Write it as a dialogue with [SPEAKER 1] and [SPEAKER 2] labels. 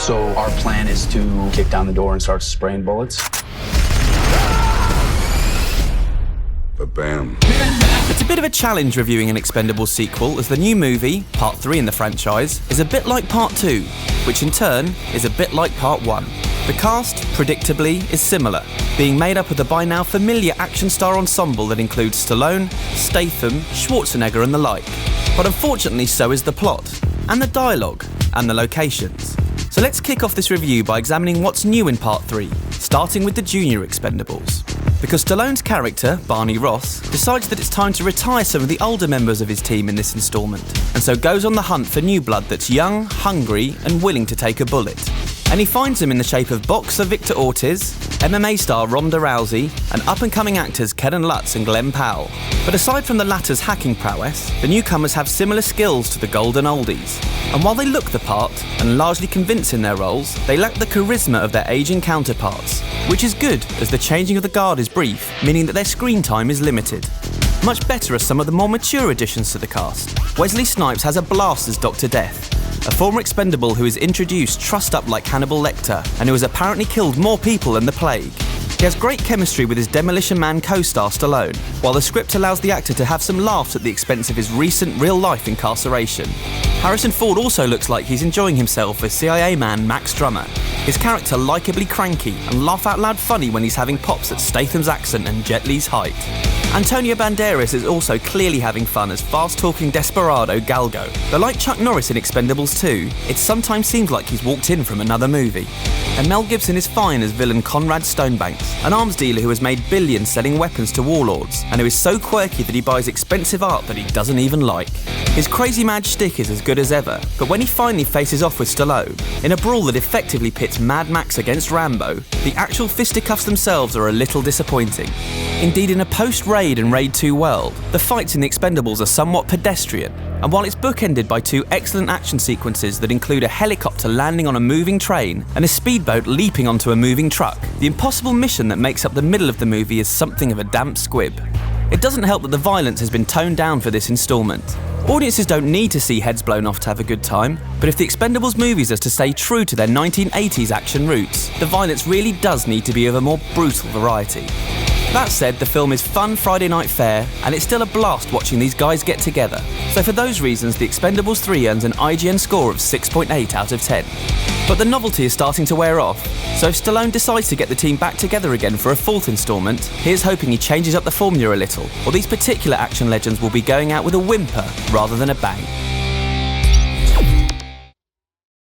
[SPEAKER 1] So our plan is to kick down the door and start spraying bullets.
[SPEAKER 2] Bam.
[SPEAKER 3] It's a bit of a challenge reviewing an Expendables sequel, as the new movie, Part 3 in the franchise, is a bit like Part 2, which in turn is a bit like Part 1. The cast, predictably, is similar, being made up of the by now familiar action star ensemble that includes Stallone, Statham, Schwarzenegger and the like. But unfortunately so is the plot, and the dialogue, and the locations. So let's kick off this review by examining what's new in Part 3, starting with the junior Expendables. Because Stallone's character, Barney Ross, decides that it's time to retire some of the older members of his team in this instalment, and so goes on the hunt for new blood that's young, hungry, and willing to take a bullet. And he finds them in the shape of boxer Victor Ortiz, MMA star Ronda Rousey, and up-and-coming actors Ken Lutz and Glenn Powell. But aside from the latter's hacking prowess, the newcomers have similar skills to the golden oldies. And while they look the part, and largely convince in their roles, they lack the charisma of their aging counterparts, which is good, as the changing of the guard is brief, meaning that their screen time is limited. Much better are some of the more mature additions to the cast. Wesley Snipes has a blast as Dr. Death, a former Expendable who is introduced trussed up like Hannibal Lecter, and who has apparently killed more people than the plague. He has great chemistry with his Demolition Man co-star Stallone, while the script allows the actor to have some laughs at the expense of his recent real-life incarceration. Harrison Ford also looks like he's enjoying himself as CIA man Max Drummer, his character likeably cranky and laugh-out-loud funny when he's having pops at Statham's accent and Jet Li's height. Antonio Banderas is also clearly having fun as fast-talking desperado Galgo, though like Chuck Norris in Expendables 2, it sometimes seems like he's walked in from another movie. And Mel Gibson is fine as villain Conrad Stonebanks, an arms dealer who has made billions selling weapons to warlords, and who is so quirky that he buys expensive art that he doesn't even like. His crazy mad shtick is as good as ever, but when he finally faces off with Stallone, in a brawl that effectively pits Mad Max against Rambo, the actual fisticuffs themselves are a little disappointing. Indeed, in a post-Raid and Raid 2 world, the fights in the Expendables are somewhat pedestrian, and while it's bookended by two excellent action sequences that include a helicopter landing on a moving train and a speedboat leaping onto a moving truck, the impossible mission that makes up the middle of the movie is something of a damp squib. It doesn't help that the violence has been toned down for this instalment. Audiences don't need to see heads blown off to have a good time, but if the Expendables movies are to stay true to their 1980s action roots, the violence really does need to be of a more brutal variety. That said, the film is fun Friday night fare, and it's still a blast watching these guys get together. So for those reasons, The Expendables 3 earns an IGN score of 6.8 out of 10. But the novelty is starting to wear off, so if Stallone decides to get the team back together again for a fourth instalment, here's hoping he changes up the formula a little, or these particular action legends will be going out with a whimper rather than a bang.